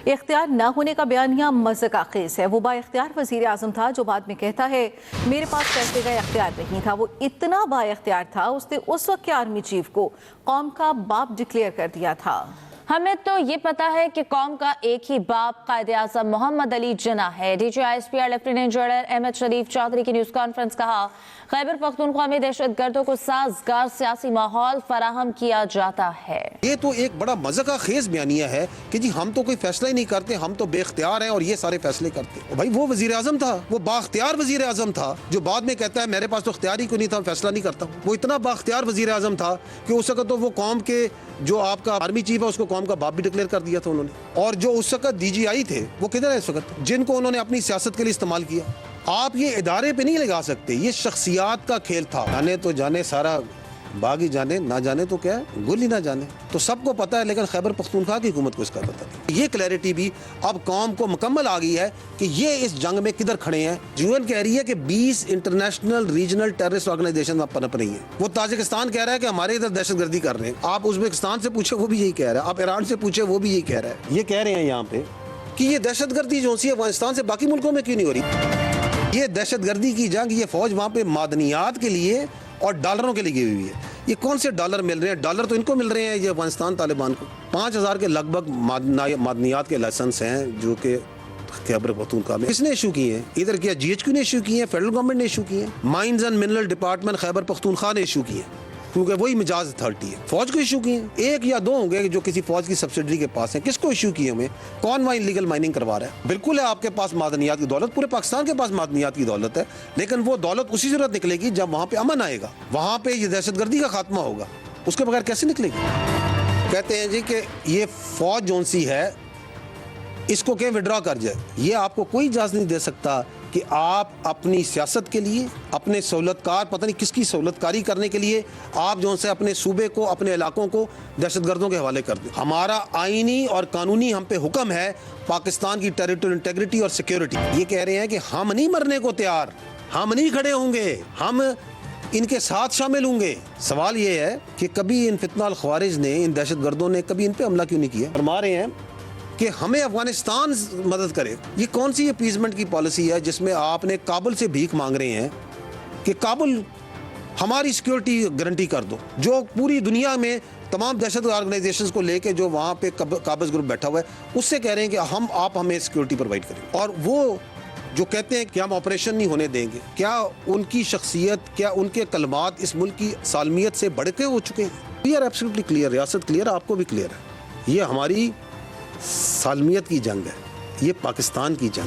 इख्तियार न होने का बयानिया मज़ाक़ खेज़ है। वो बाइख्तियार वज़ीर आज़म था जो बाद में कहता है मेरे पास फैसले का इख्तियार नहीं था। वो इतना बाइख्तियार था उसने उस वक्त के आर्मी चीफ को कौम का बाप डिक्लेयर कर दिया था। हमें तो ये पता है कि कौम का एक ही बाप कायदे आज़म मोहम्मद अली जिन्ना है। DGISPR लेफ्टिनेंट जनरल अहमद शरीफ चौधरी की न्यूज़ कॉन्फ्रेंस कहा, खैबर पख्तूनख्वा में दहशतगर्दों को साजगार सियासी माहौल फराहम किया जाता है। ये तो एक बड़ा मज़ाक़ खेज़ बयानिया है कि जी हम तो कोई फैसला ही नहीं करते, हम तो बेख्तियार हैं और ये सारे फैसले करते। भाई वो वज़ीर आज़म था, वो बाख्तियार वज़ीर आज़म था जो बाद में कहता है मेरे पास तो इख्तियार ही कोई नहीं था, फैसला नहीं करता। वो इतना बाख्तियार वज़ीर आज़म था कि उस वक्त तो वो कौम के जो आपका आर्मी चीफ है उसको कौम का बाप भी डिक्लेयर कर दिया था उन्होंने। और जो उस वक्त DGI थे वो किधर है इस वक्त, जिनको उन्होंने अपनी सियासत के लिए इस्तेमाल किया। आप ये इदारे पे नहीं लगा सकते, ये शख्सियात का खेल था। जाने तो जाने सारा बाग ही जाने, ना जाने तो क्या है गुल ही ना जाने। तो सबको पता है, लेकिन खैबर पख्तूनख्वा की हुकूमत को इसका पता नहीं। ये क्लैरिटी भी अब कौम को मुकम्मल आ गई है कि ये इस जंग में किधर खड़े हैं। UN कह रही है कि 20 इंटरनेशनल रीजनल टेररिस्ट ऑर्गेनाइजेशन पनप रही है। वो ताजिकिस्तान कह रहा है कि हमारे इधर दहशतगर्दी कर रहे हैं। आप उज़्बेकिस्तान से पूछे वो भी यही कह रहा है, आप ईरान से पूछे वो भी यही कह रहा है। ये कह रहे हैं यहाँ पे कि ये दहशतगर्दी जो सी अफगानिस्तान से बाकी मुल्कों में क्यों नहीं हो रही। ये दहशतगर्दी की जंग, ये फौज वहाँ पे मादनियात के लिए और डॉलरों के लिए गई हुई है। ये कौन से डॉलर मिल रहे हैं? डॉलर तो इनको मिल रहे हैं ये अफगानिस्तान तालिबान को। 5000 के लगभग मादनियात के लाइसेंस हैं जो कि खैबर पख्तूनख्वा में किसने इशू किए हैं? इधर क्या GHQ ने इशू किए हैं, फेडरल गवर्नमेंट ने इशू किए हैं, mines and mineral department Khyber Pakhtunkhwa ने इशू किए हैं क्योंकि वही मिजाज अथॉरिटी है। फौज को इशू किए, एक या दो होंगे जो किसी फौज की सब्सिडरी के पास है। किसको इशू किए हमें? कौन वहाँ इलीगल माइनिंग करवा रहा है? बिल्कुल है आपके पास मादनियात की दौलत, पूरे पाकिस्तान के पास मादनियात की दौलत है, लेकिन वो दौलत उसी जरूरत निकलेगी जब वहाँ पे अमन आएगा, वहाँ पे ये दहशतगर्दी का खात्मा होगा। उसके बगैर कैसे निकलेगी? कहते हैं जी कि ये फौज जोन सी है इसको क्या विड्रॉ कर जाए। ये आपको कोई इजाज़त नहीं दे सकता कि आप अपनी सियासत के लिए, अपने सहूलतकार, पता नहीं किसकी सहूलतकारी करने के लिए आप जो से अपने सूबे को, अपने इलाकों को दहशतगर्दों के हवाले कर दें। हमारा आईनी और कानूनी हम पे हुक्म है पाकिस्तान की टेरिटोरियल इंटेग्रिटी और सिक्योरिटी। ये कह रहे हैं कि हम नहीं मरने को तैयार, हम नहीं खड़े होंगे, हम इनके साथ शामिल होंगे। सवाल ये है कि कभी इन फितना ख्वारिज ने, इन दहशतगर्दों ने कभी इन पे हमला क्यों नहीं किया? फरमा रहे हैं कि हमें अफगानिस्तान मदद करे। ये कौन सी अपीजमेंट की पॉलिसी है जिसमें आपने काबुल से भीख मांग रहे हैं कि काबुल हमारी सिक्योरिटी गारंटी कर दो, जो पूरी दुनिया में तमाम दहशत ऑर्गेनाइजेशंस को लेके जो वहाँ पे काबिज ग्रुप बैठा हुआ है उससे कह रहे हैं कि आप हमें सिक्योरिटी प्रोवाइड करें। और वो जो कहते हैं कि हम ऑपरेशन नहीं होने देंगे, क्या उनकी शख्सियत, क्या उनके कलमात इस मुल्क की सालमियत से बढ़ के हो चुके हैं? वी आर एब्सोल्युटली क्लियर, रियासत क्लियर है, आपको भी क्लियर है। ये हमारी सालमियत की जंग है, ये पाकिस्तान की जंग।